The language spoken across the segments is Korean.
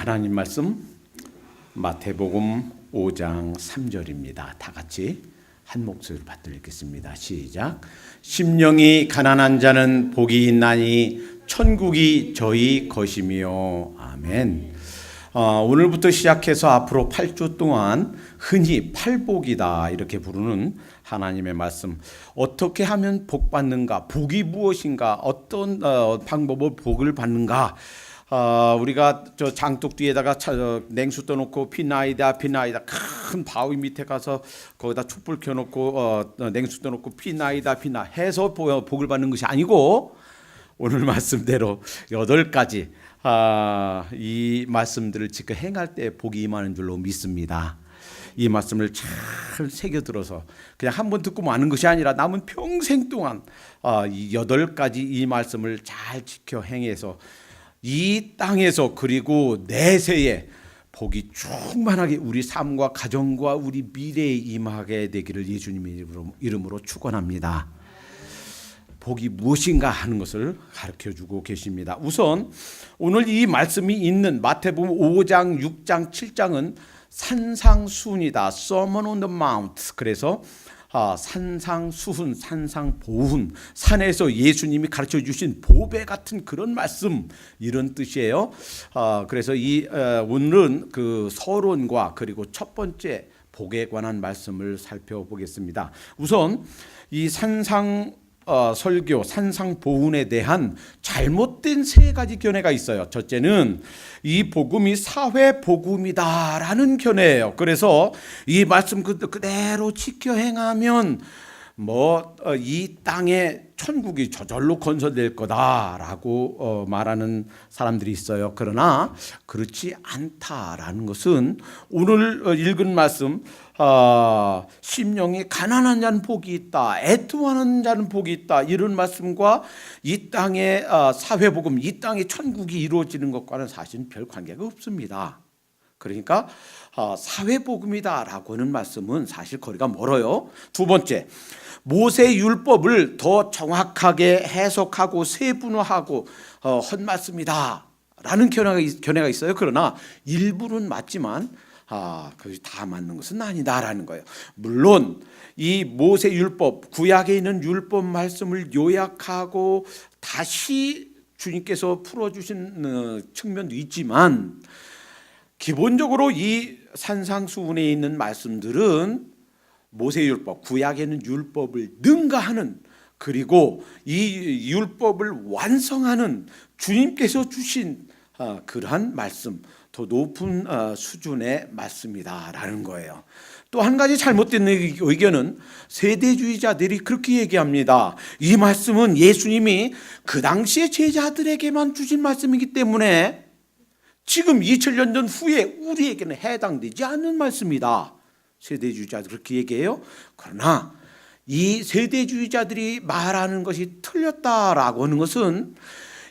하나님 말씀 마태복음 5장 3절입니다. 다 같이 한 목소리로 받들어 읽겠습니다. 시작. 심령이 가난한 자는 복이 있나니 천국이 저희 것이며. 아멘. 오늘부터 시작해서 앞으로 8주 동안 흔히 팔복이다 이렇게 부르는 하나님의 말씀, 어떻게 하면 복 받는가, 복이 무엇인가, 어떤 방법으로 복을 받는가. 우리가 저 장독 뒤에다가 냉수 떠놓고 피나이다 큰 바위 밑에 가서 거기다 촛불 켜놓고 냉수 떠놓고 피나이다 해서 복을 받는 것이 아니고, 오늘 말씀대로 8가지 이 말씀들을 지켜 행할 때 복이 임하는 줄로 믿습니다. 이 말씀을 잘 새겨들어서 그냥 한 번 듣고 마는 것이 아니라 남은 평생 동안 이 8가지 이 말씀을 잘 지켜 행해서 이 땅에서 그리고 내세에 복이 충만하게 우리 삶과 가정과 우리 미래에 임하게 되기를 예수님의 이름으로 축원합니다. 복이 무엇인가 하는 것을 가르쳐주고 계십니다. 우선 오늘 이 말씀이 있는 마태복음 5장, 6장, 7장은 산상수훈이다. Sermon on the Mount. 그래서 산상수훈, 산상보훈, 산에서 예수님이 가르쳐 주신 보배 같은 그런 말씀, 이런 뜻이에요. 그래서 오늘은 그 서론과 그리고 첫 번째 복에 관한 말씀을 살펴보겠습니다. 우선 이 설교, 산상보훈에 대한 잘못된 3가지 견해가 있어요. 첫째는 이 복음이 사회복음이다라는 견해예요. 그래서 이 말씀 그대로 지켜 행하면 이 땅에 천국이 저절로 건설될 거다라고 말하는 사람들이 있어요. 그러나 그렇지 않다라는 것은 오늘 읽은 말씀, 심령이 가난한 자는 복이 있다, 애통하는 자는 복이 있다, 이런 말씀과 이 땅의 사회복음, 이 땅의 천국이 이루어지는 것과는 사실 별 관계가 없습니다. 그러니까 사회복음이다라고 하는 말씀은 사실 거리가 멀어요. 두 번째, 모세 율법을 더 정확하게 해석하고 세분화하고 한 말씀이다라는 견해가 있어요. 그러나 일부는 맞지만 그것이 다 맞는 것은 아니다라는 거예요. 물론 이 모세 율법, 구약에 있는 율법 말씀을 요약하고 다시 주님께서 풀어주신 측면도 있지만, 기본적으로 이 산상수훈에 있는 말씀들은 모세율법, 구약에는 율법을 능가하는, 그리고 이 율법을 완성하는 주님께서 주신 그러한 말씀, 더 높은 수준의 말씀이다라는 거예요. 또 한 가지 잘못된 의견은 세대주의자들이 그렇게 얘기합니다. 이 말씀은 예수님이 그 당시의 제자들에게만 주신 말씀이기 때문에 지금 2000년 전 후에 우리에게는 해당되지 않는 말씀이다. 세대주의자들 그렇게 얘기해요. 그러나 이 세대주의자들이 말하는 것이 틀렸다라고 하는 것은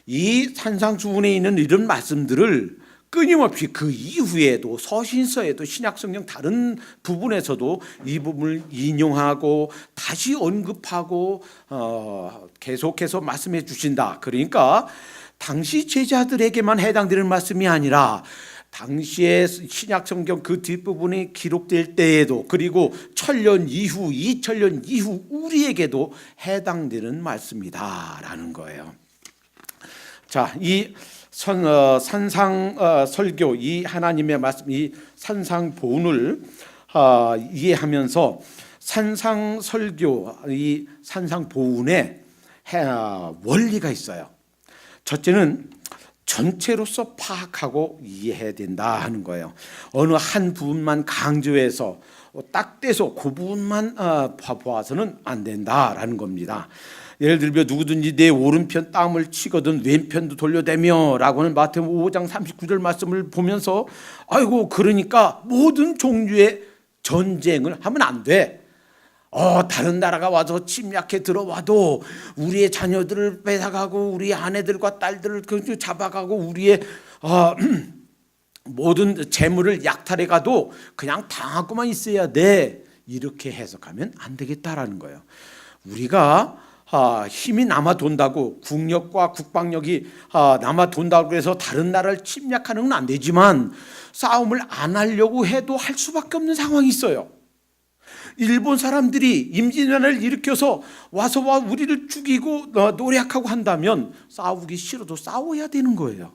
이 산상수훈에 있는 이런 말씀들을 끊임없이 그 이후에도 서신서에도 신약성경 다른 부분에서도 이 부분을 인용하고 다시 언급하고 계속해서 말씀해 주신다. 그러니까 당시 제자들에게만 해당되는 말씀이 아니라 당시에 신약성경 그 뒷부분이 기록될 때에도, 그리고 1000년 이후, 2000년 이후 우리에게도 해당되는 말씀이다라는 거예요. 자, 이 산상 설교, 이 하나님의 말씀, 이 산상보훈을 이해하면서 산상 설교, 이 산상보훈의 원리가 있어요. 첫째는 전체로서 파악하고 이해해야 된다 하는 거예요. 어느 한 부분만 강조해서 딱 떼서 그 부분만 보아서는 안 된다라는 겁니다. 예를 들면 누구든지 내 오른편 땀을 치거든 왼편도 돌려대며 라고 하는 마태복음 5장 39절 말씀을 보면서, 아이고 그러니까 모든 종류의 전쟁을 하면 안 돼. 다른 나라가 와서 침략해 들어와도 우리의 자녀들을 뺏어가고 우리 아내들과 딸들을 잡아가고 우리의 모든 재물을 약탈해 가도 그냥 당하고만 있어야 돼. 이렇게 해석하면 안 되겠다라는 거예요. 우리가 힘이 남아돈다고, 국력과 국방력이 남아돈다고 해서 다른 나라를 침략하는 건 안 되지만 싸움을 안 하려고 해도 할 수밖에 없는 상황이 있어요. 일본 사람들이 임진왜란을 일으켜서 와서 우리를 죽이고 노략하고 한다면 싸우기 싫어도 싸워야 되는 거예요.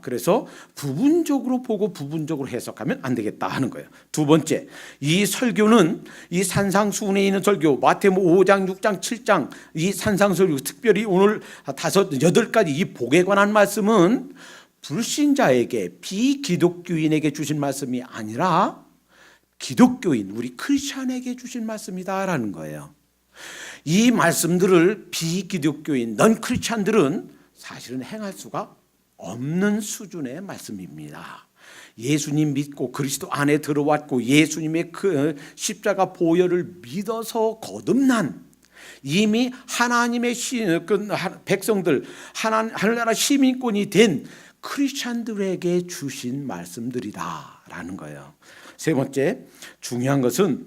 그래서 부분적으로 보고 부분적으로 해석하면 안 되겠다 하는 거예요. 두 번째, 이 설교는 이 산상수훈에 있는 설교, 마태복음 5장, 6장, 7장 이 산상설교, 특별히 오늘 8가지 이 복에 관한 말씀은 불신자에게, 비기독교인에게 주신 말씀이 아니라 기독교인, 우리 크리스찬에게 주신 말씀이다라는 거예요. 이 말씀들을 비기독교인, 넌 크리스찬들은 사실은 행할 수가 없는 수준의 말씀입니다. 예수님 믿고 그리스도 안에 들어왔고 예수님의 그 십자가 보혈을 믿어서 거듭난, 이미 하나님의 백성들, 하늘나라 시민권이 된 크리스찬들에게 주신 말씀들이다라는 거예요. 세 번째, 중요한 것은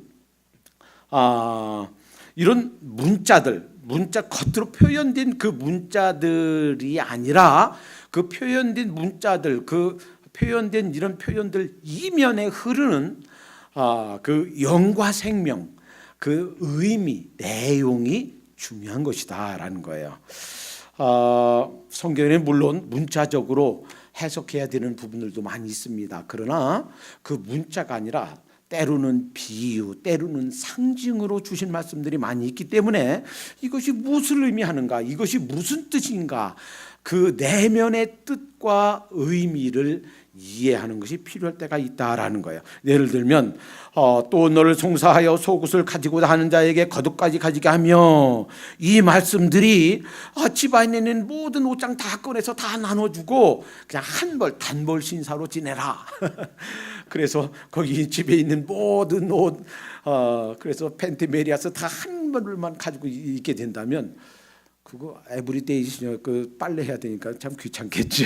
이런 문자들, 겉으로 표현된 그 문자들이 아니라 그 표현된 문자들, 그 표현된 이런 표현들 이면에 흐르는 그 영과 생명, 그 의미, 내용이 중요한 것이다라는 거예요. 성경에는 물론 문자적으로 해석해야 되는 부분들도 많이 있습니다. 그러나 그 문자가 아니라 때로는 비유, 때로는 상징으로 주신 말씀들이 많이 있기 때문에 이것이 무엇을 의미하는가, 이것이 무슨 뜻인가, 그 내면의 뜻과 의미를 이해하는 것이 필요할 때가 있다라는 거예요. 예를 들면 또 너를 송사하여 속옷을 가지고 하는 자에게 겉옷까지 가지게 하며, 이 말씀들이 집안에 있는 모든 옷장 다 꺼내서 다 나눠주고 그냥 한 벌 단벌 신사로 지내라. 그래서 거기 집에 있는 모든 옷, 그래서 팬티 메리아스 다 한 벌만 가지고 있게 된다면 그거 에브리데이 그 빨래 해야 되니까 참 귀찮겠죠.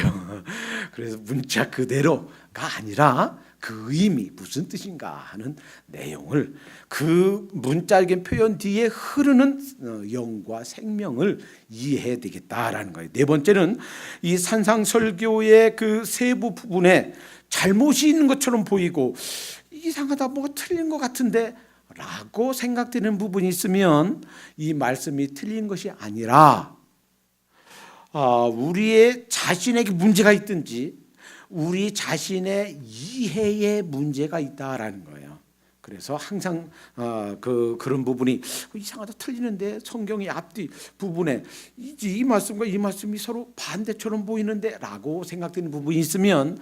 그래서 문자 그대로가 아니라 그 의미, 무슨 뜻인가 하는 내용을, 그 문자적인 표현 뒤에 흐르는 영과 생명을 이해해야 되겠다라는 거예요. 네 번째는 이 산상설교의 그 세부 부분에 잘못이 있는 것처럼 보이고 이상하다, 뭐가 틀린 것 같은데 라고 생각되는 부분이 있으면 이 말씀이 틀린 것이 아니라 우리의 자신에게 문제가 있든지 우리 자신의 이해에 문제가 있다라는 거예요. 그래서 항상 그런 부분이 이상하다, 틀리는데 성경의 앞뒤 부분에 이 말씀과 이 말씀이 서로 반대처럼 보이는데 라고 생각되는 부분이 있으면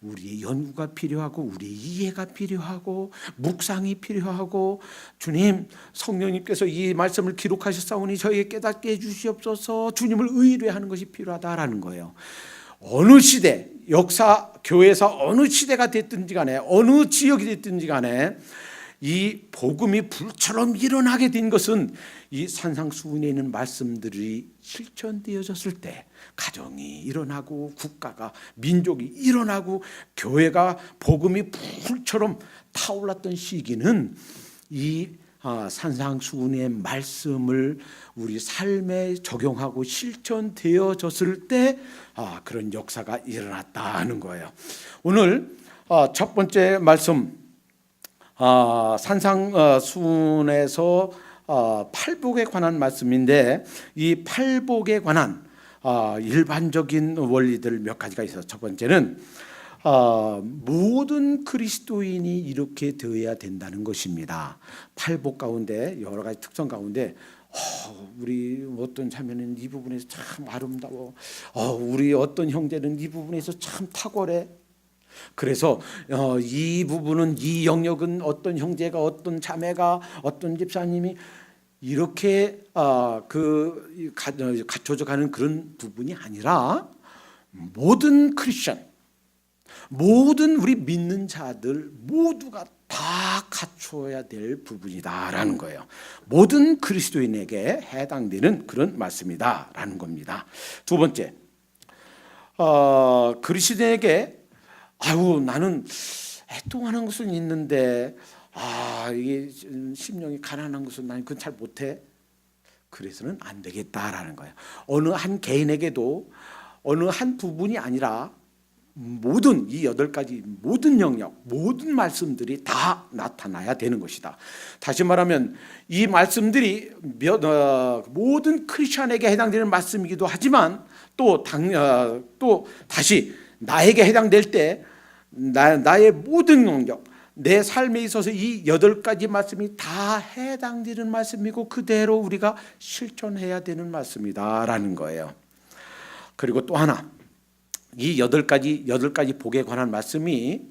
우리의 연구가 필요하고 우리의 이해가 필요하고 묵상이 필요하고, 주님, 성령님께서 이 말씀을 기록하셨사오니 저에게 깨닫게 해주시옵소서, 주님을 의뢰하는 것이 필요하다라는 거예요. 어느 시대, 역사, 교회에서 어느 시대가 됐든지 간에 어느 지역이 됐든지 간에 이 복음이 불처럼 일어나게 된 것은 이 산상수훈에 있는 말씀들이 실천되어졌을 때, 가정이 일어나고 국가가, 민족이 일어나고 교회가 복음이 불처럼 타올랐던 시기는 이 산상수훈의 말씀을 우리 삶에 적용하고 실천되어졌을 때 그런 역사가 일어났다는 거예요. 오늘 첫 번째 말씀, 산상수훈에서 팔복에 관한 말씀인데, 이 팔복에 관한 일반적인 원리들 몇 가지가 있어요. 첫 번째는 모든 그리스도인이 이렇게 되어야 된다는 것입니다. 팔복 가운데 여러 가지 특성 가운데 우리 어떤 자매는 이 부분에서 참 아름다워, 우리 어떤 형제는 이 부분에서 참 탁월해. 그래서 이 부분은, 이 영역은 어떤 형제가, 어떤 자매가, 어떤 집사님이 이렇게 갖춰져 가는 그런 부분이 아니라 모든 크리스천, 모든 우리 믿는 자들 모두가 다 갖춰야 될 부분이다라는 거예요. 모든 그리스도인에게 해당되는 그런 말씀이다라는 겁니다. 두 번째, 그리스도인에게 나는 애통하는 것은 있는데 이게 심령이 가난한 것은 나는 그건 잘 못해. 그래서는 안 되겠다라는 거예요. 어느 한 개인에게도 어느 한 부분이 아니라 모든 이 8가지 모든 영역, 모든 말씀들이 다 나타나야 되는 것이다. 다시 말하면 이 말씀들이 모든 크리스천에게 해당되는 말씀이기도 하지만 또 다시 나에게 해당될 때 나의 모든 영역, 내 삶에 있어서 이 8가지 말씀이 다 해당되는 말씀이고 그대로 우리가 실천해야 되는 말씀이다라는 거예요. 그리고 또 하나, 이 8가지 복에 관한 말씀이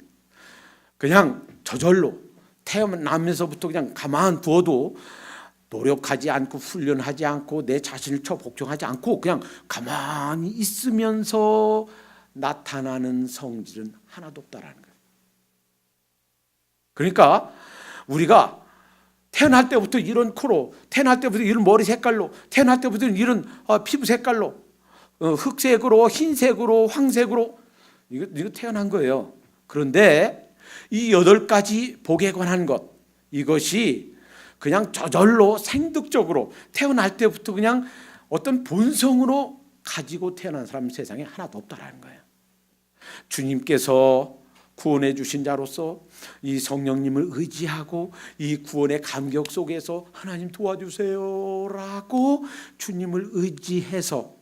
그냥 저절로 태어나면서부터 그냥 가만 두어도 노력하지 않고 훈련하지 않고 내 자신을 복종하지 않고 그냥 가만히 있으면서 나타나는 성질은 하나도 없다라는 거예요. 그러니까 우리가 태어날 때부터 이런 코로, 태어날 때부터 이런 머리 색깔로, 태어날 때부터 이런 피부 색깔로, 흑색으로, 흰색으로, 황색으로 이거 태어난 거예요. 그런데 이 8가지 복에 관한 것, 이것이 그냥 저절로 생득적으로 태어날 때부터 그냥 어떤 본성으로 가지고 태어난 사람은 세상에 하나도 없다라는 거예요. 주님께서 구원해 주신 자로서 이 성령님을 의지하고 이 구원의 감격 속에서 하나님 도와주세요라고 주님을 의지해서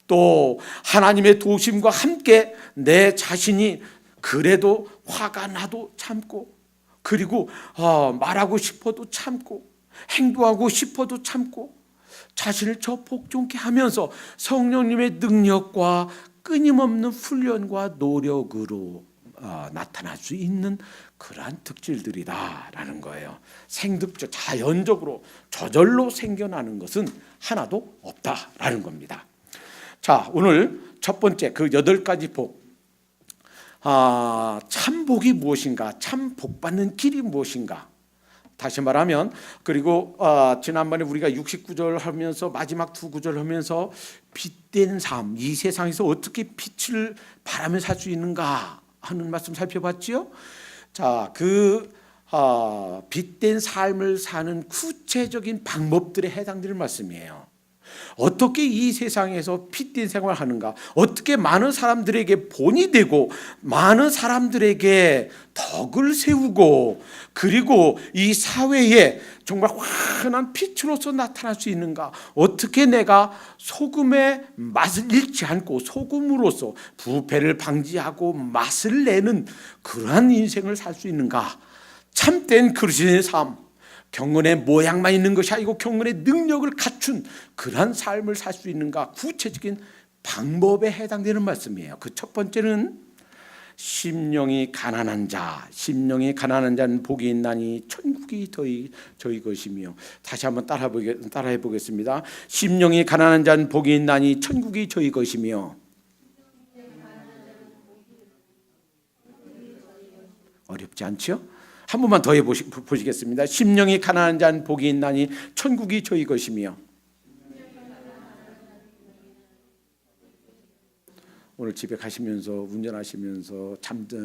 또 하나님의 도우심과 함께 내 자신이 그래도 화가 나도 참고 그리고 말하고 싶어도 참고 행동하고 싶어도 참고 자신을 저 복종케 하면서 성령님의 능력과 끊임없는 훈련과 노력으로 나타날 수 있는 그러한 특질들이다라는 거예요. 생득적, 자연적으로 저절로 생겨나는 것은 하나도 없다라는 겁니다. 자, 오늘 첫 번째 그 8가지 복, 참 복이 무엇인가, 참 복받는 길이 무엇인가. 다시 말하면 그리고 지난번에 우리가 69절 하면서 마지막 2구절 하면서 빛된 삶, 이 세상에서 어떻게 빛을 바라며 살 수 있는가 하는 말씀 살펴봤지요. 자, 그 빛된 삶을 사는 구체적인 방법들에 해당되는 말씀이에요. 어떻게 이 세상에서 빛된 생활을 하는가, 어떻게 많은 사람들에게 본이 되고 많은 사람들에게 덕을 세우고 그리고 이 사회에 정말 환한 빛으로서 나타날 수 있는가, 어떻게 내가 소금의 맛을 잃지 않고 소금으로서 부패를 방지하고 맛을 내는 그러한 인생을 살 수 있는가, 참된 그리스도인의 삶, 경건의 모양만 있는 것이 아니고 경건의 능력을 갖춘 그러한 삶을 살 수 있는가, 구체적인 방법에 해당되는 말씀이에요. 그 첫 번째는 심령이 가난한 자는 복이 있나니 천국이 저희 것이며. 다시 한번 따라해 보겠습니다. 심령이 가난한 자는 복이 있나니 천국이 저희 것이며. 어렵지 않죠? 한 번만 더 해보시겠습니다. 심령이 가난한 자는 복이 있나니 천국이 저희 것이며. 오늘 집에 가시면서 운전하시면서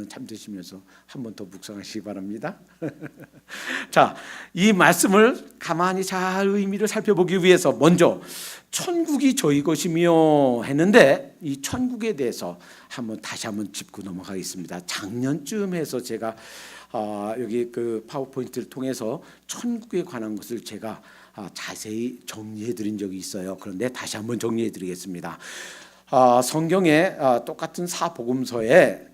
잠드시면서 한 번 더 묵상하시기 바랍니다. 자, 이 말씀을 가만히 잘 의미를 살펴보기 위해서 먼저 천국이 저희 것이며 했는데 이 천국에 대해서 다시 한번 짚고 넘어가겠습니다. 작년쯤 해서 제가 여기 그 파워포인트를 통해서 천국에 관한 것을 제가 자세히 정리해 드린 적이 있어요. 그런데 다시 한번 정리해 드리겠습니다. 성경에 똑같은 사복음서에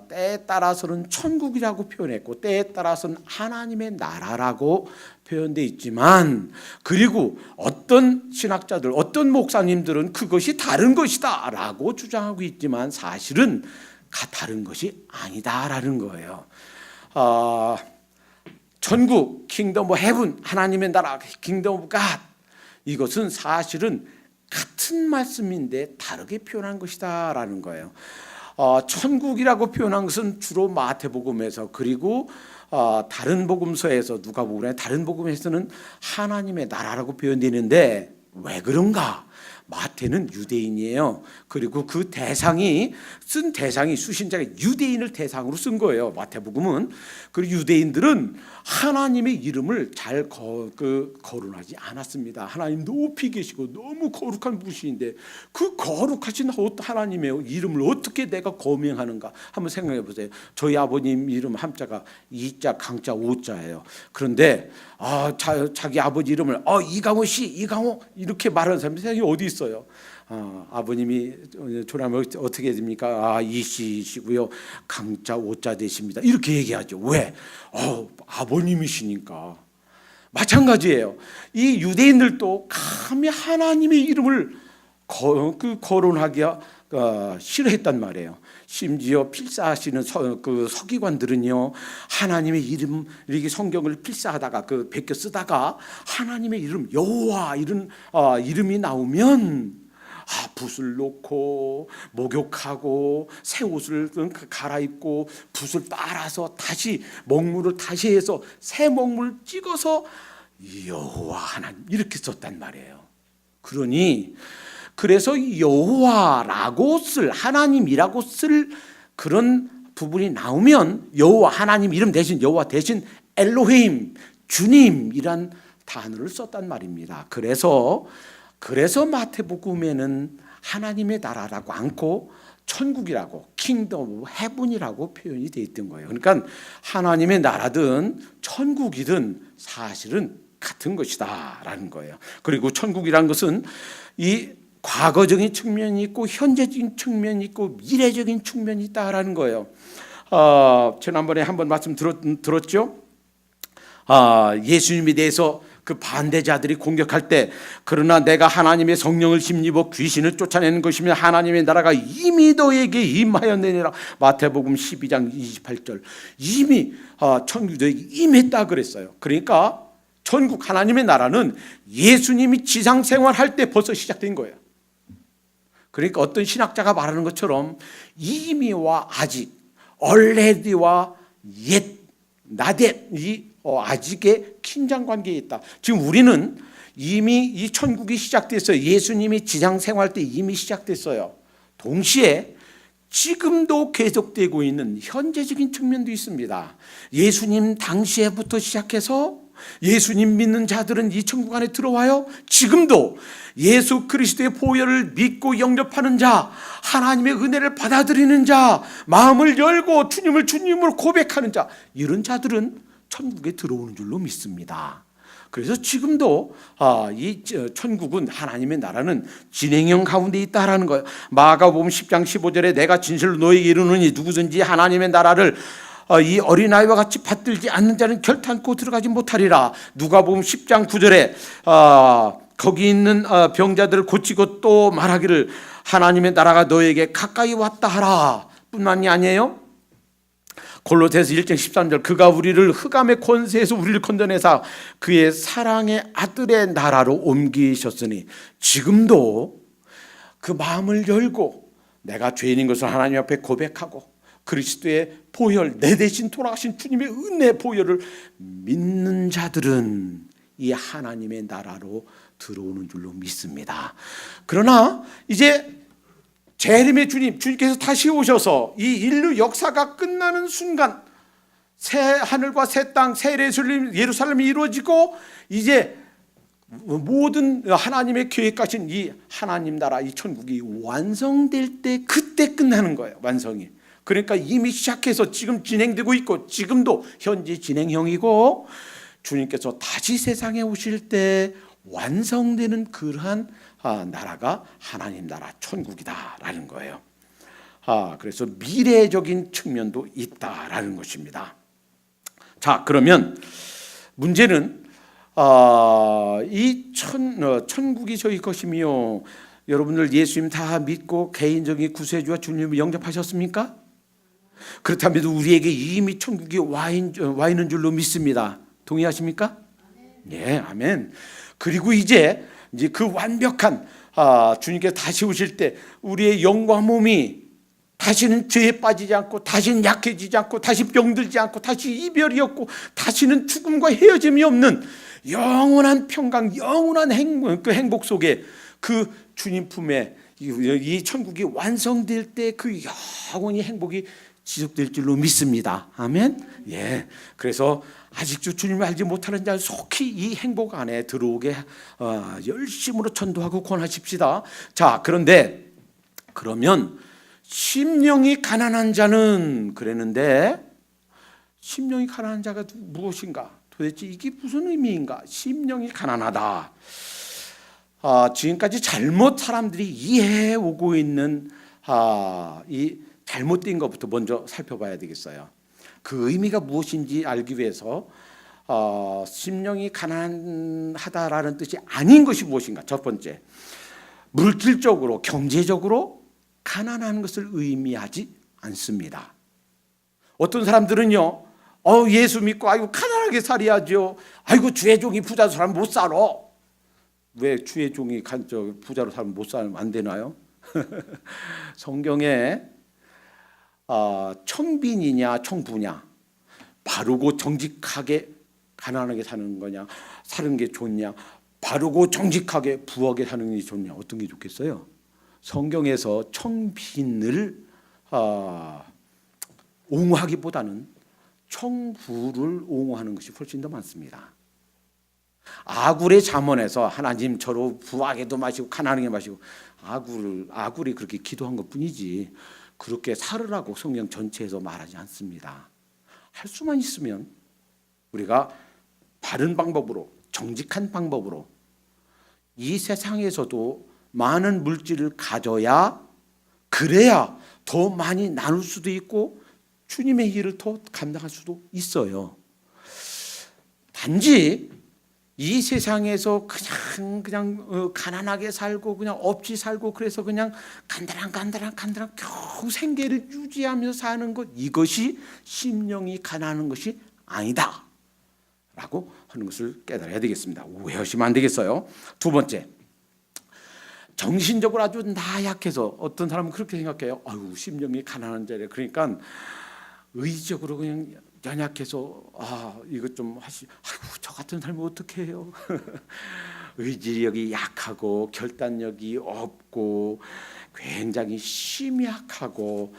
때에 따라서는 천국이라고 표현했고 때에 따라서는 하나님의 나라라고 표현되어 있지만, 그리고 어떤 신학자들, 어떤 목사님들은 그것이 다른 것이다 라고 주장하고 있지만 사실은 다른 것이 아니다라는 거예요. 천국, 킹덤 오브 헤븐, 하나님의 나라, 킹덤 오브 갓, 이것은 사실은 같은 말씀인데 다르게 표현한 것이다라는 거예요. 천국이라고 표현한 것은 주로 마태복음에서, 그리고 다른 복음서에서, 누가복음의 다른 복음에서는 하나님의 나라라고 표현되는데 왜 그런가? 마태는 유대인이에요. 그리고 그 대상이 수신자가 유대인을 대상으로 쓴 거예요. 마태복음은. 그리고 유대인들은 하나님의 이름을 잘 거론하지 않았습니다. 하나님 높이 계시고 너무 거룩한 분이신데 그 거룩하신 하나님의 이름을 어떻게 내가 거명하는가 한번 생각해 보세요. 저희 아버님 이름 함자가 이자 강자 오자예요. 그런데 자기 아버지 이름을 이강호 씨, 이강호 이렇게 말하는 사람이 세상에 어디 있어요? 아버님이 조남을 어떻게 됩니까? 이씨시고요. 강자 오자 되십니다. 이렇게 얘기하죠. 왜? 아버님이시니까. 마찬가지예요. 이 유대인들도 감히 하나님의 이름을 거론하기가 싫어했단 말이에요. 심지어 필사하시는 서기관들은요, 하나님의 이름 이렇게 성경을 필사하다가 베껴 쓰다가 하나님의 이름 여호와 이런 이름이 나오면 붓을 놓고 목욕하고 새 옷을 갈아입고 붓을 빨아서 다시 먹물을 다시 해서 새 먹물 찍어서 여호와 하나님 이렇게 썼단 말이에요. 그래서 여호와라고 쓸 하나님이라고 쓸 그런 부분이 나오면 여호와 하나님 이름 대신 여호와 대신 엘로힘 주님이란 단어를 썼단 말입니다. 그래서 마태복음에는 하나님의 나라라고 않고 천국이라고 킹덤 헤븐이라고 표현이 되어 있던 거예요. 그러니까 하나님의 나라든 천국이든 사실은 같은 것이다라는 거예요. 그리고 천국이라는 것은 이 과거적인 측면이 있고 현재적인 측면이 있고 미래적인 측면이 있다라는 거예요. 지난번에 한번 말씀 들었죠? 예수님에 대해서 그 반대자들이 공격할 때 그러나 내가 하나님의 성령을 힘입어 귀신을 쫓아내는 것이며 하나님의 나라가 이미 너에게 임하였느니라. 마태복음 12장 28절. 이미 천국이 너에게 임했다 그랬어요. 그러니까 천국 하나님의 나라는 예수님이 지상 생활할 때 벌써 시작된 거예요. 그러니까 어떤 신학자가 말하는 것처럼 이미와 아직, already와 yet, not yet 이 아직의 긴장 관계에 있다. 지금 우리는 이미 이 천국이 시작됐어요. 예수님이 지상 생활 때 이미 시작됐어요. 동시에 지금도 계속되고 있는 현재적인 측면도 있습니다. 예수님 당시에부터 시작해서 예수님 믿는 자들은 이 천국 안에 들어와요. 지금도 예수 그리스도의 보혈을 믿고 영접하는 자, 하나님의 은혜를 받아들이는 자, 마음을 열고 주님을 주님으로 고백하는 자, 이런 자들은 천국에 들어오는 줄로 믿습니다. 그래서 지금도 이 천국은 하나님의 나라는 진행형 가운데 있다라는 거예요. 마가복음 10장 15절에 내가 진실로 너에게 이르노니 누구든지 하나님의 나라를 이 어린아이와 같이 받들지 않는 자는 결탄코 들어가지 못하리라. 누가복음 10장 9절에 거기 있는 병자들을 고치고 또 말하기를 하나님의 나라가 너에게 가까이 왔다 하라 뿐만이 아니에요. 골로새서 1장 13절 그가 우리를 흑암의 권세에서 우리를 건져내사 그의 사랑의 아들의 나라로 옮기셨으니 지금도 그 마음을 열고 내가 죄인인 것을 하나님 앞에 고백하고 그리스도의 보혈 내 대신 돌아가신 주님의 은혜 보혈을 믿는 자들은 이 하나님의 나라로 들어오는 줄로 믿습니다. 그러나 이제 재림의 주님께서 다시 오셔서 이 인류 역사가 끝나는 순간 새 하늘과 새 땅, 새 예루살렘이 이루어지고 이제 모든 하나님의 계획하신 이 하나님 나라, 이 천국이 완성될 때 그때 끝나는 거예요. 완성이. 그러니까 이미 시작해서 지금 진행되고 있고 지금도 현재 진행형이고 주님께서 다시 세상에 오실 때 완성되는 그러한 나라가 하나님 나라 천국이다라는 거예요. 그래서 미래적인 측면도 있다라는 것입니다. 자, 그러면 문제는 이 천국이 저희 것이며 여러분들 예수님 다 믿고 개인적인 구세주와 주님을 영접하셨습니까? 그렇다면 우리에게 이미 천국이 와 있는 줄로 믿습니다. 동의하십니까? 네, 아멘. 그리고 이제 그 완벽한 주님께서 다시 오실 때 우리의 영과 몸이 다시는 죄에 빠지지 않고 다시는 약해지지 않고 다시 병들지 않고 다시 이별이 없고 다시는 죽음과 헤어짐이 없는 영원한 평강, 영원한 행복 속에 그 주님 품에 이 천국이 완성될 때 그 영원히 행복이 지속될 줄로 믿습니다. 아멘. 예. 그래서 아직도 주님을 알지 못하는 자 속히 이 행복 안에 들어오게 열심으로 전도하고 권하십시다. 자, 그런데 그러면 심령이 가난한 자는 그랬는데 심령이 가난한 자가 무엇인가? 도대체 이게 무슨 의미인가? 심령이 가난하다. 지금까지 잘못 사람들이 이해해 오고 있는 이 잘못된 것부터 먼저 살펴봐야 되겠어요. 그 의미가 무엇인지 알기 위해서 심령이 가난하다라는 뜻이 아닌 것이 무엇인가? 첫 번째, 물질적으로 경제적으로 가난한 것을 의미하지 않습니다. 어떤 사람들은요, 예수 믿고 아이고 가난하게 살아야죠. 아이고 주의 종이 부자로 살면 못 살아. 왜 주의 종이 부자로 살면 못 살면 안 되나요? 성경에 청빈이냐 청부냐, 바르고 정직하게 가난하게 사는 거냐, 사는 게 좋냐, 바르고 정직하게 부하게 사는 게 좋냐, 어떤 게 좋겠어요? 성경에서 청빈을 옹호하기보다는 청부를 옹호하는 것이 훨씬 더 많습니다. 아굴의 잠언에서 하나님 저로 부하게도 마시고 가난하게 마시고, 아굴이 그렇게 기도한 것뿐이지 그렇게 살으라고 성경 전체에서 말하지 않습니다. 할 수만 있으면 우리가 바른 방법으로, 정직한 방법으로 이 세상에서도 많은 물질을 가져야, 그래야 더 많이 나눌 수도 있고 주님의 일을 더 감당할 수도 있어요. 단지 이 세상에서 그냥 가난하게 살고 그냥 없이 살고, 그래서 그냥 간다란 겨우 생계를 유지하면서 사는 것, 이것이 심령이 가난한 것이 아니다 라고 하는 것을 깨달아야 되겠습니다. 오해하시면 안 되겠어요. 두 번째, 정신적으로 아주 나약해서, 어떤 사람은 그렇게 생각해요. 아유, 심령이 가난한 자래. 그러니까 의지적으로 그냥 연약해서 이것 좀 아이고 저 같은 사람이 어떻게 해요? 의지력이 약하고 결단력이 없고 굉장히 심약하고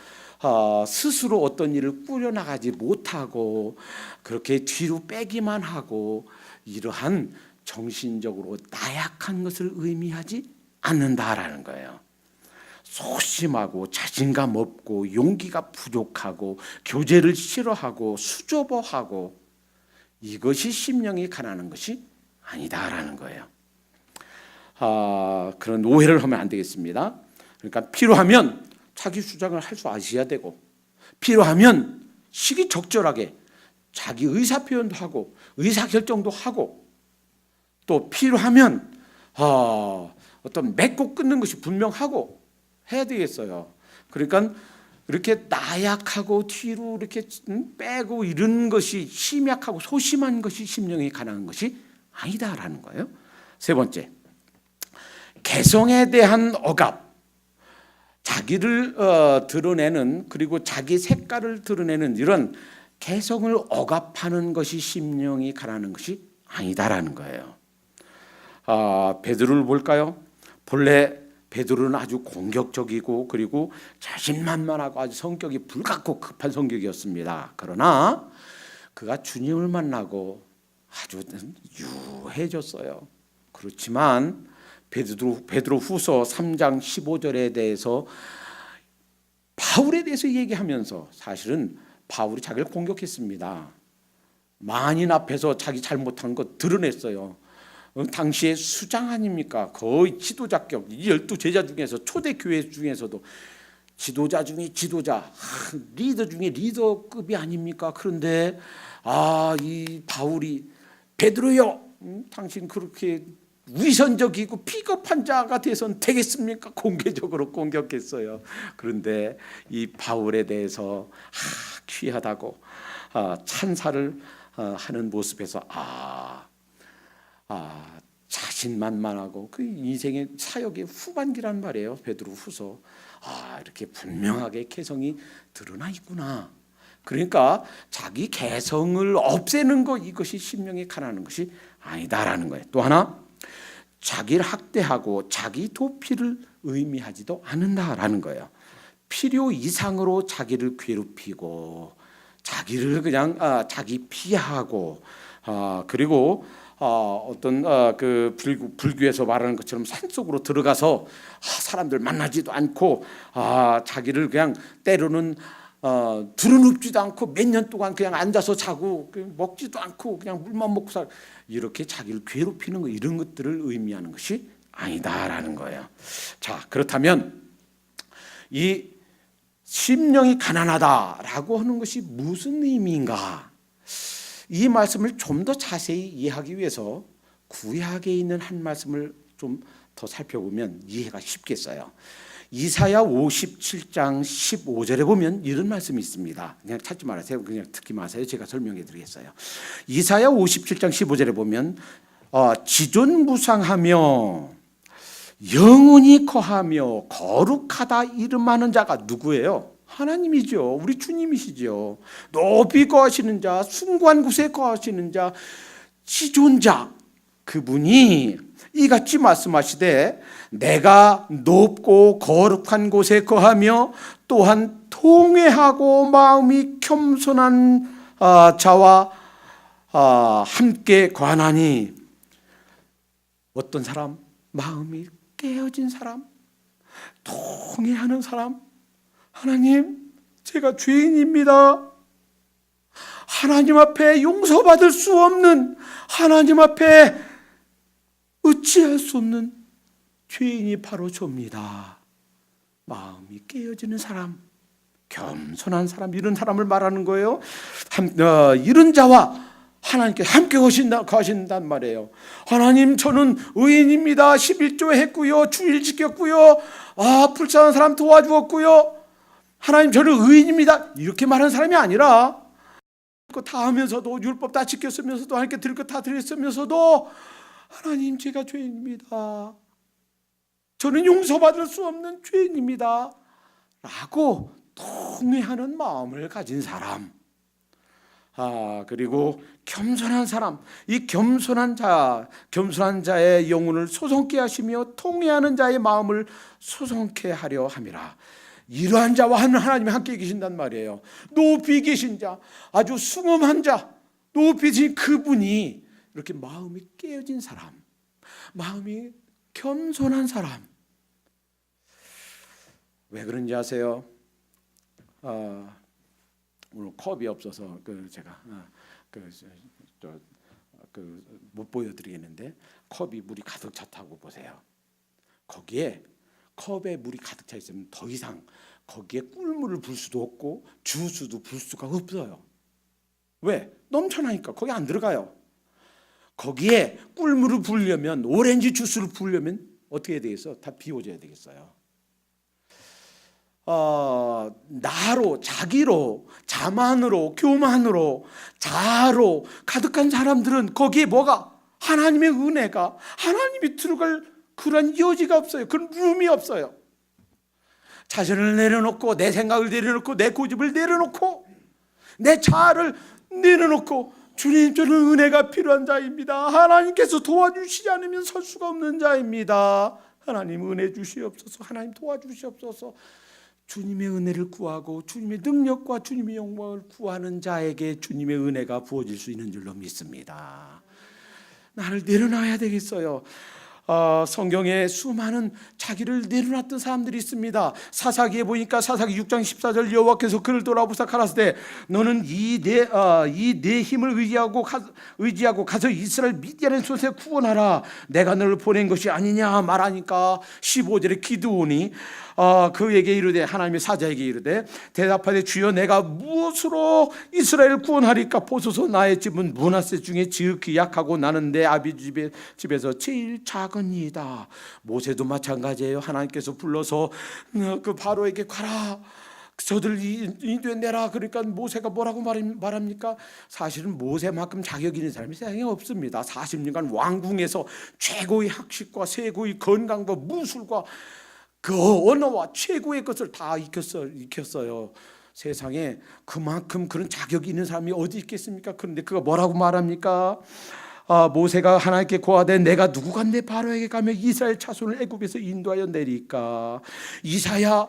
스스로 어떤 일을 꾸려나가지 못하고 그렇게 뒤로 빼기만 하고, 이러한 정신적으로 나약한 것을 의미하지 않는다라는 거예요. 소심하고 자신감 없고 용기가 부족하고 교제를 싫어하고 수줍어하고, 이것이 심령이 가난한 것이 아니다라는 거예요. 그런 오해를 하면 안 되겠습니다. 그러니까 필요하면 자기 주장을 할 줄 아셔야 되고, 필요하면 시기적절하게 자기 의사 표현도 하고 의사 결정도 하고, 또 필요하면 어떤 맺고 끊는 것이 분명하고 해야 되겠어요. 그러니까 이렇게 나약하고 뒤로 이렇게 빼고 이런 것이, 심약하고 소심한 것이 심령이 가난한 것이 아니다라는 거예요. 세 번째, 개성에 대한 억압, 자기를 드러내는, 그리고 자기 색깔을 드러내는 이런 개성을 억압하는 것이 심령이 가난한 것이 아니다라는 거예요. 베드로를 볼까요? 본래 베드로는 아주 공격적이고 그리고 자신만만하고 아주 성격이 불같고 급한 성격이었습니다. 그러나 그가 주님을 만나고 아주 유해졌어요. 그렇지만 베드로 후서 3장 15절에 대해서, 바울에 대해서 얘기하면서 사실은 바울이 자기를 공격했습니다. 만인 앞에서 자기 잘못한 것 드러냈어요. 당시에 수장 아닙니까? 거의 지도자격, 12제자 중에서 초대교회 중에서도 지도자 중에 지도자, 리더 중에 리더급이 아닙니까? 그런데 이 바울이 베드로요, 당신 그렇게 위선적이고 비겁한 자가 돼서는 되겠습니까? 공개적으로 공격했어요. 그런데 이 바울에 대해서 귀하다고 찬사를 하는 모습에서 자신만만하고 그 인생의 사역의 후반기란 말이에요. 베드로 후서. 이렇게 분명하게 개성이 드러나 있구나. 그러니까 자기 개성을 없애는 것, 이것이 심령이 가난한 것이 아니다라는 거예요. 또 하나, 자기를 학대하고 자기 도피를 의미하지도 않는다라는 거예요. 필요 이상으로 자기를 괴롭히고 자기를 그냥 자기 피하고 그리고 어떤 그 불교에서 말하는 것처럼 산속으로 들어가서 사람들 만나지도 않고 자기를 그냥 때로는 두루눕지도 않고 몇 년 동안 그냥 앉아서 자고 먹지도 않고 그냥 물만 먹고 살 이렇게 자기를 괴롭히는 거 이런 것들을 의미하는 것이 아니다라는 거예요. 자, 그렇다면 이 심령이 가난하다라고 하는 것이 무슨 의미인가? 이 말씀을 좀 더 자세히 이해하기 위해서 구약에 있는 한 말씀을 좀 더 살펴보면 이해가 쉽겠어요. 이사야 57장 15절에 보면 이런 말씀이 있습니다. 그냥 찾지 말아세요. 그냥 듣기 마세요. 제가 설명해 드리겠어요. 이사야 57장 15절에 보면 지존무상하며 영원히 거하며 거룩하다 이름하는 자가 누구예요? 하나님이죠. 우리 주님이시죠. 높이 거하시는 자, 숭고한 곳에 거하시는 자, 지존자 그분이 이같이 말씀하시되 내가 높고 거룩한 곳에 거하며 또한 통회하고 마음이 겸손한 자와 함께 거하나니 어떤 사람? 마음이 깨어진 사람, 통회하는 사람. 하나님, 제가 죄인입니다. 하나님 앞에 용서받을 수 없는, 하나님 앞에 어찌할 수 없는 죄인이 바로 저입니다. 마음이 깨어지는 사람, 겸손한 사람, 이런 사람을 말하는 거예요. 이런 자와 하나님께 함께 가신단 말이에요. 하나님, 저는 의인입니다. 11조 했고요, 주일 지켰고요, 불쌍한 사람 도와주었고요, 하나님 저는 의인입니다. 이렇게 말하는 사람이 아니라 다 하면서도 율법 다 지켰으면서도 하나님께 드릴 것 다 드렸으면서도 하나님, 제가 죄인입니다. 저는 용서받을 수 없는 죄인입니다. 라고 통회하는 마음을 가진 사람. 그리고 겸손한 사람. 이 겸손한 자의 영혼을 소송케 하시며 통회하는 자의 마음을 소송케 하려 함이라. 이러한 자와 하나님이 함께 계신단 말이에요. 높이 계신 자, 아주 숭엄한 자, 높이 계신 그분이 이렇게 마음이 깨어진 사람, 마음이 겸손한 사람. 왜 그런지 아세요? 오늘 컵이 없어서 제가 못 보여드리겠는데, 컵이 물이 가득 찼다고 보세요. 거기에 컵에 물이 가득 차 있으면 더 이상 거기에 꿀물을 붓을 수도 없고 주스도 붓을 수가 없어요. 왜? 넘쳐나니까 거기 안 들어가요. 거기에 꿀물을 부으려면, 오렌지 주스를 부으려면 어떻게 해야 되겠어? 다 비워져야 되겠어요. 나로, 자기로, 자만으로, 교만으로, 자아로 가득한 사람들은 거기에 뭐가? 하나님의 은혜가, 하나님이 들어갈 그런 여지가 없어요. 그런 룸이 없어요. 자신을 내려놓고, 내 생각을 내려놓고, 내 고집을 내려놓고, 내 자아를 내려놓고, 주님, 저는 은혜가 필요한 자입니다. 하나님께서 도와주시지 않으면 설 수가 없는 자입니다. 하나님 은혜 주시옵소서. 하나님 도와주시옵소서. 주님의 은혜를 구하고 주님의 능력과 주님의 영광을 구하는 자에게 주님의 은혜가 부어질 수 있는 줄로 믿습니다. 나를 내려놔야 되겠어요. 성경에 수많은 자기를 내려놨던 사람들이 있습니다. 사사기에 보니까 사사기 6장 14절 여호와께서 그를 돌아보사 가라사대 너는 이 내 힘을 의지하고 가서 이스라엘 미디안의 손에 구원하라. 내가 너를 보낸 것이 아니냐 말하니까 15절에 기드온이 그에게 이르되, 하나님의 사자에게 이르되 대답하되 주여 내가 무엇으로 이스라엘을 구원하리까? 보소서 나의 집은 므낫세 중에 지극히 약하고 나는 내 아비 집에서 제일 작으니이다. 모세도 마찬가지예요. 하나님께서 불러서 그 바로에게 가라, 저들 인도해내라. 그러니까 모세가 뭐라고 말합니까? 사실은 모세만큼 자격 있는 사람이 세상에 없습니다. 40년간 왕궁에서 최고의 학식과 최고의 건강과 무술과 그 언어와 최고의 것을 다 익혔어요. 세상에 그만큼 그런 자격이 있는 사람이 어디 있겠습니까? 그런데 그가 뭐라고 말합니까? 모세가 하나님께 고하되 내가 누구간데 바로에게 가며 이스라엘 자손을 애굽에서 인도하여 내리까. 이사야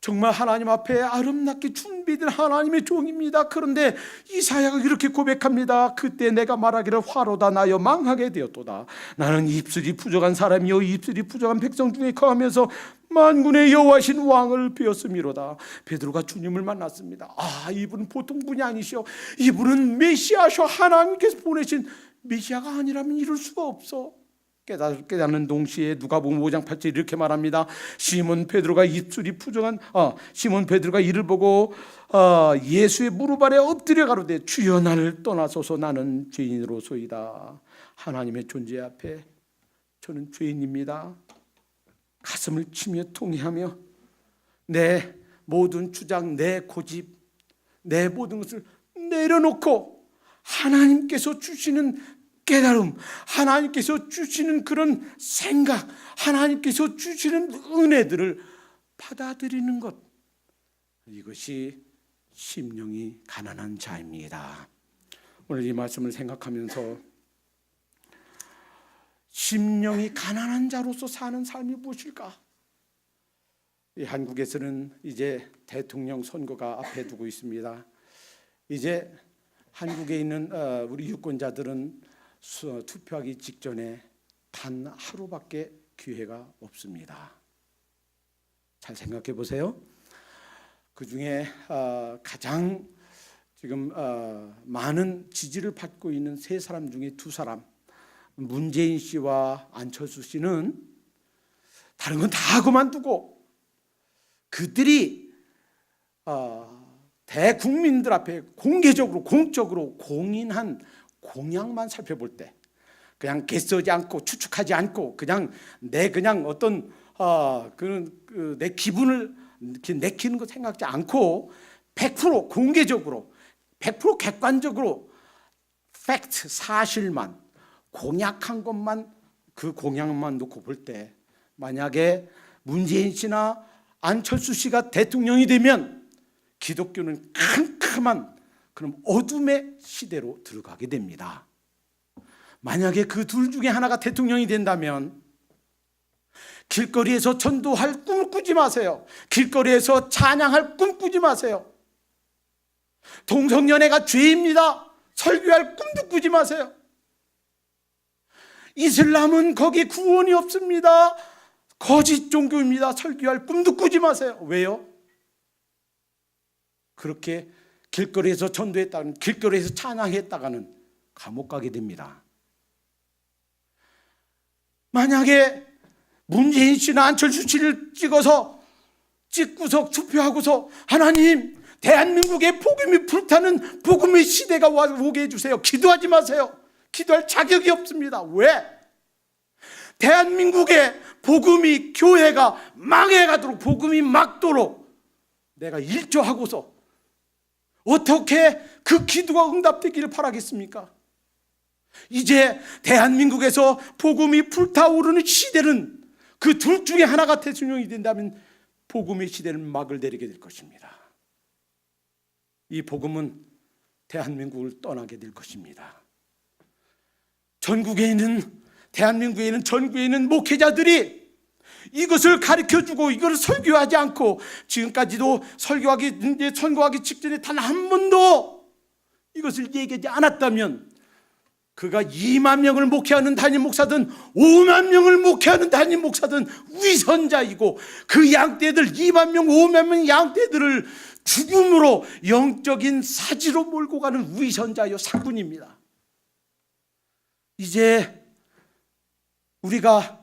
정말 하나님 앞에 아름답게 준비된 하나님의 종입니다. 그런데 이사야가 이렇게 고백합니다. 그때 내가 말하기를 화로다 나여 망하게 되었도다. 나는 입술이 부족한 사람이요 입술이 부족한 백성 중에 거하면서 만군의 여호와신 왕을 배웠음이로다. 베드로가 주님을 만났습니다. 이분은 보통 분이 아니시오. 이분은 메시아셔. 하나님께서 보내신 메시아가 아니라면 이럴 수가 없어. 깨닫는 동시에 누가복음 5장 8절 이렇게 말합니다. 시몬 베드로가 이를 보고 예수의 무릎 아래 엎드려 가로되 주여 나를 떠나소서 나는 죄인으로소이다. 하나님의 존재 앞에 저는 죄인입니다. 가슴을 치며 통회하며 내 모든 주장, 내 고집, 내 모든 것을 내려놓고 하나님께서 주시는 깨달음, 하나님께서 주시는 그런 생각, 하나님께서 주시는 은혜들을 받아들이는 것, 이것이 심령이 가난한 자입니다. 오늘 이 말씀을 생각하면서 심령이 가난한 자로서 사는 삶이 무엇일까? 이 한국에서는 이제 대통령 선거가 앞에 두고 있습니다. 이제 한국에 있는 우리 유권자들은 투표하기 직전에 단 하루밖에 기회가 없습니다. 잘 생각해 보세요. 그 중에 가장 지금 많은 지지를 받고 있는 세 사람 중에 두 사람, 문재인 씨와 안철수 씨는 다른 건 다 그만두고 그들이 대국민들 앞에 공개적으로 공적으로 공인한 공약만 살펴볼 때 그냥 개쓰지 않고 추측하지 않고 그냥 어떤 내 기분을 내키는 거 생각지 않고 100% 공개적으로 100% 객관적으로 팩트 사실만 공약한 것만 그 공약만 놓고 볼 때 만약에 문재인 씨나 안철수 씨가 대통령이 되면 기독교는 캄캄한 그럼 어둠의 시대로 들어가게 됩니다. 만약에 그 둘 중에 하나가 대통령이 된다면 길거리에서 전도할 꿈을 꾸지 마세요. 길거리에서 찬양할 꿈 꾸지 마세요. 동성연애가 죄입니다. 설교할 꿈도 꾸지 마세요. 이슬람은 거기 구원이 없습니다. 거짓 종교입니다. 설교할 꿈도 꾸지 마세요. 왜요? 그렇게 길거리에서 전도했다가는 길거리에서 찬양했다가는 감옥 가게 됩니다. 만약에 문재인 씨나 안철수 씨를 찍고서 투표하고서 하나님 대한민국의 복음이 불타는 복음의 시대가 오게 해주세요. 기도하지 마세요. 기도할 자격이 없습니다. 왜? 대한민국의 복음이 교회가 망해가도록 복음이 막도록 내가 일조하고서 어떻게 그 기도가 응답되기를 바라겠습니까? 이제 대한민국에서 복음이 불타오르는 시대는 그 둘 중에 하나가 대통령이 된다면 복음의 시대는 막을 내리게 될 것입니다. 이 복음은 대한민국을 떠나게 될 것입니다. 대한민국에 있는 전국에 있는 목회자들이 이것을 가르쳐주고 이걸 설교하지 않고 지금까지도 선거하기 직전에 단 한 번도 이것을 얘기하지 않았다면 그가 2만 명을 목회하는 담임 목사든 5만 명을 목회하는 담임 목사든 위선자이고 그 양떼들 2만 명 5만 명 양떼들을 죽음으로 영적인 사지로 몰고 가는 위선자요 사군입니다. 이제 우리가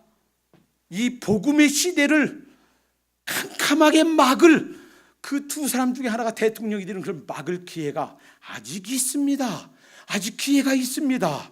이 복음의 시대를 캄캄하게 막을 그 두 사람 중에 하나가 대통령이 되는 그런 막을 기회가 아직 있습니다. 아직 기회가 있습니다.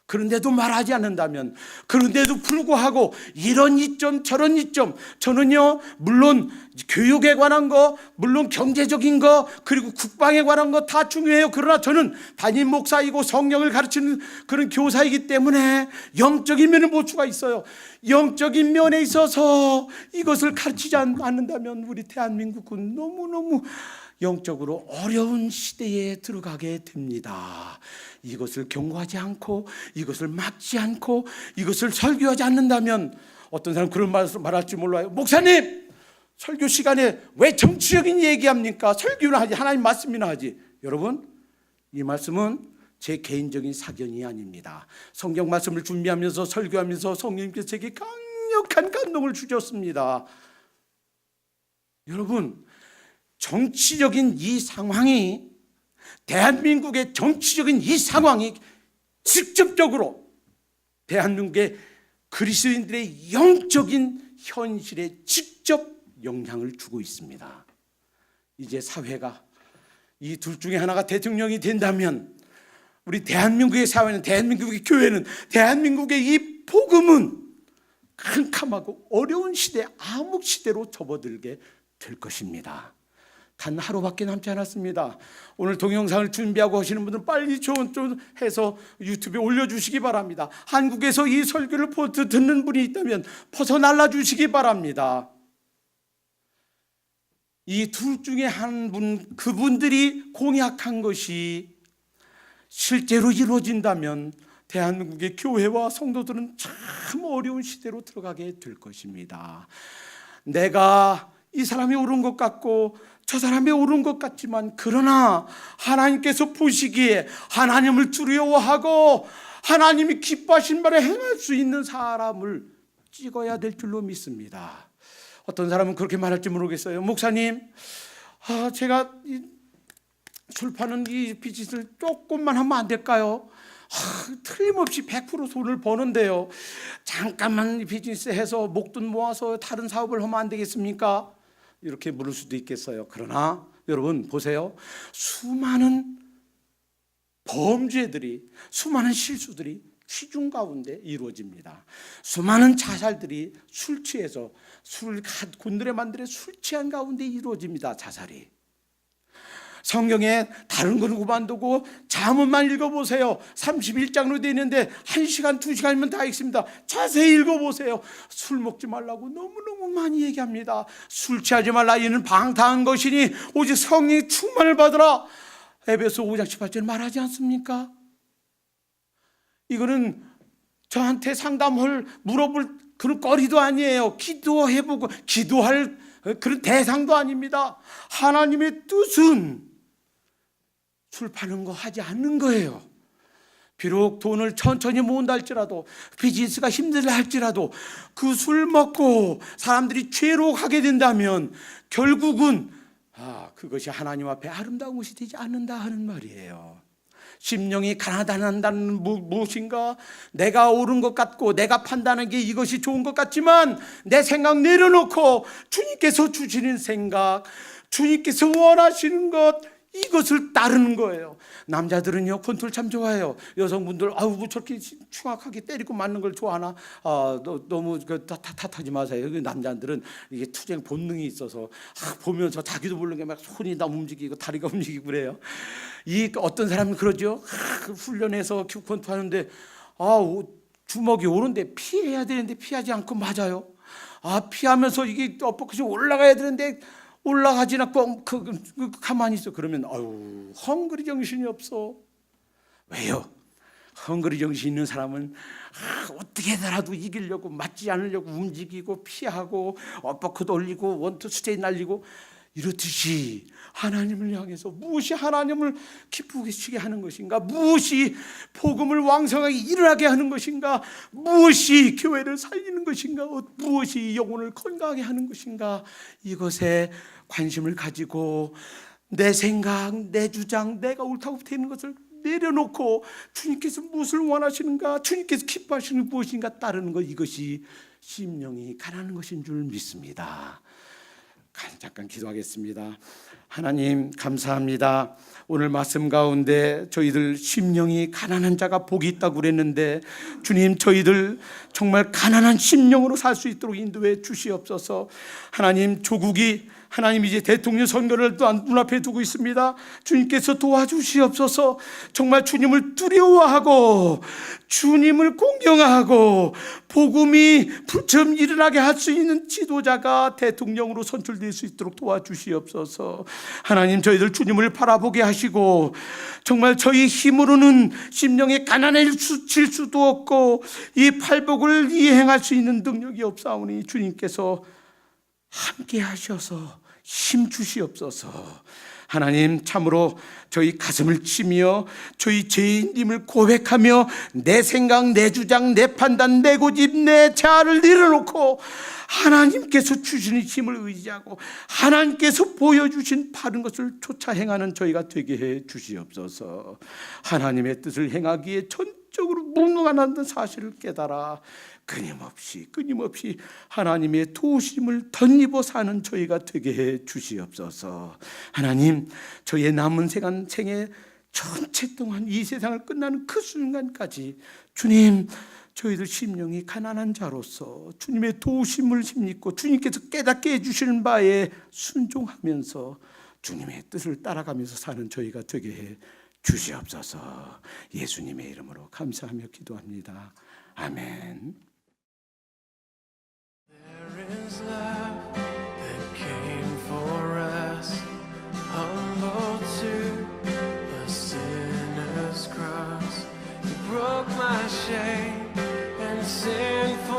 그런데도 말하지 않는다면, 그런데도 불구하고 이런 이점 저런 이점, 저는요 물론 교육에 관한 거, 물론 경제적인 거, 그리고 국방에 관한 거 다 중요해요. 그러나 저는 담임 목사이고 성경을 가르치는 그런 교사이기 때문에 영적인 면을 볼 수가 있어요. 영적인 면에 있어서 이것을 가르치지 않는다면 우리 대한민국은 너무너무 영적으로 어려운 시대에 들어가게 됩니다. 이것을 경고하지 않고 이것을 막지 않고 이것을 설교하지 않는다면 어떤 사람 그런 말할지 몰라요. 목사님, 설교 시간에 왜 정치적인 얘기합니까? 설교는 하지, 하나님 말씀이나 하지. 여러분, 이 말씀은 제 개인적인 사견이 아닙니다. 성경 말씀을 준비하면서 설교하면서 성령님께서 제게 강력한 감동을 주셨습니다. 여러분, 정치적인 이 상황이, 대한민국의 정치적인 이 상황이 직접적으로 대한민국의 그리스도인들의 영적인 현실에 직접 영향을 주고 있습니다. 이제 사회가 이 둘 중에 하나가 대통령이 된다면 우리 대한민국의 사회는, 대한민국의 교회는, 대한민국의 이 복음은 캄캄하고 어려운 시대, 암흑 시대로 접어들게 될 것입니다. 단 하루밖에 남지 않았습니다. 오늘 동영상을 준비하고 하시는 분들은 빨리 좀 해서 유튜브에 올려주시기 바랍니다. 한국에서 이 설교를 듣는 분이 있다면 퍼서 날라주시기 바랍니다. 이 둘 중에 한 분, 그분들이 공약한 것이 실제로 이루어진다면 대한민국의 교회와 성도들은 참 어려운 시대로 들어가게 될 것입니다. 내가 이 사람이 옳은 것 같고 저 사람이 옳은 것 같지만, 그러나 하나님께서 보시기에 하나님을 두려워하고 하나님이 기뻐하신 바를 행할 수 있는 사람을 찍어야 될 줄로 믿습니다. 어떤 사람은 그렇게 말할지 모르겠어요. 목사님, 제가 술 파는 이 비즈니스를 조금만 하면 안 될까요? 틀림없이 100% 돈을 버는데요, 잠깐만 이 비즈니스 해서 목돈 모아서 다른 사업을 하면 안 되겠습니까? 이렇게 물을 수도 있겠어요. 그러나 여러분 보세요. 수많은 범죄들이, 수많은 실수들이 취중 가운데 이루어집니다. 수많은 자살들이 술 취해서, 술을 곤드레 만드레 술 취한 가운데 이루어집니다. 자살이. 성경에 다른 건 그만두고 잠언만 읽어보세요. 31장로 되어 있는데 1시간 2시간이면 다 읽습니다. 자세히 읽어보세요. 술 먹지 말라고 너무너무 많이 얘기합니다. 술 취하지 말라, 이는 방탕한 것이니 오직 성령의 충만을 받으라. 에베소 5장 18절 말하지 않습니까? 이거는 저한테 상담을 물어볼 그런 거리도 아니에요. 기도해보고 기도할 그런 대상도 아닙니다. 하나님의 뜻은 술 파는 거 하지 않는 거예요. 비록 돈을 천천히 모은다 할지라도, 비즈니스가 힘들다 할지라도 그 술 먹고 사람들이 죄로 가게 된다면 결국은 그것이 하나님 앞에 아름다운 것이 되지 않는다 하는 말이에요. 심령이 가난하다는 무엇인가? 내가 옳은 것 같고 내가 판단하는 게 이것이 좋은 것 같지만 내 생각 내려놓고 주님께서 주시는 생각, 주님께서 원하시는 것, 이것을 따르는 거예요. 남자들은요 컨트롤 참 좋아해요. 여성분들 뭐 저렇게 흉악하게 때리고 맞는 걸 좋아하나? 너무 탓하지 마세요. 남자들은 이게 투쟁 본능이 있어서 보면서 자기도 모르게 막 손이 다 움직이고 다리가 움직이고 그래요. 이 어떤 사람은 그러죠. 훈련해서 컨트롤하는데 주먹이 오는데 피해야 되는데 피하지 않고 맞아요. 피하면서 이게 엇박이 올라가야 되는데 올라가지 않고 가만히 있어. 그러면 헝그리 정신이 없어. 왜요? 헝그리 정신 있는 사람은 어떻게 해서라도 이기려고, 맞지 않으려고 움직이고 피하고 엇박컷 올리고 원투 스테이 날리고, 이렇듯이 하나님을 향해서 무엇이 하나님을 기쁘게 하는 것인가, 무엇이 복음을 왕성하게 일어나게 하는 것인가, 무엇이 교회를 살리는 것인가, 무엇이 영혼을 건강하게 하는 것인가, 이것에 관심을 가지고 내 생각, 내 주장, 내가 옳다고 되는 것을 내려놓고 주님께서 무엇을 원하시는가, 주님께서 기뻐하시는 무엇인가 따르는 것, 이것이 심령이 가난한 것인 줄 믿습니다. 잠깐 기도하겠습니다. 하나님 감사합니다. 오늘 말씀 가운데 저희들 심령이 가난한 자가 복이 있다고 그랬는데, 주님 저희들 정말 가난한 심령으로 살 수 있도록 인도해 주시옵소서. 하나님 조국이 하나님, 이제 대통령 선거를 또한 눈앞에 두고 있습니다. 주님께서 도와주시옵소서. 정말 주님을 두려워하고 주님을 공경하고 복음이 불처럼 일어나게 할 수 있는 지도자가 대통령으로 선출될 수 있도록 도와주시옵소서. 하나님, 저희들 주님을 바라보게 하시고 정말 저희 힘으로는 심령에 가난해질 수도 없고 이 팔복을 이행할 수 있는 능력이 없사오니 주님께서 함께 하셔서 힘 주시옵소서. 하나님, 참으로 저희 가슴을 치며 저희 죄인임을 고백하며 내 생각, 내 주장, 내 판단, 내 고집, 내 자아를 내려놓고 하나님께서 주시는 힘을 의지하고 하나님께서 보여주신 바른 것을 쫓아 행하는 저희가 되게 해 주시옵소서. 하나님의 뜻을 행하기에 전적으로 무능하다는 사실을 깨달아 끊임없이 하나님의 도우심을 덧입어 사는 저희가 되게 해 주시옵소서. 하나님, 저희의 남은 생애 전체 동안 이 세상을 끝나는 그 순간까지 주님, 저희들 심령이 가난한 자로서 주님의 도우심을 힘입고 주님께서 깨닫게 해주시는 바에 순종하면서 주님의 뜻을 따라가면서 사는 저희가 되게 해 주시옵소서. 예수님의 이름으로 감사하며 기도합니다. 아멘. There is love that came for us, humble to the sinner's cross. He broke my shame and sin.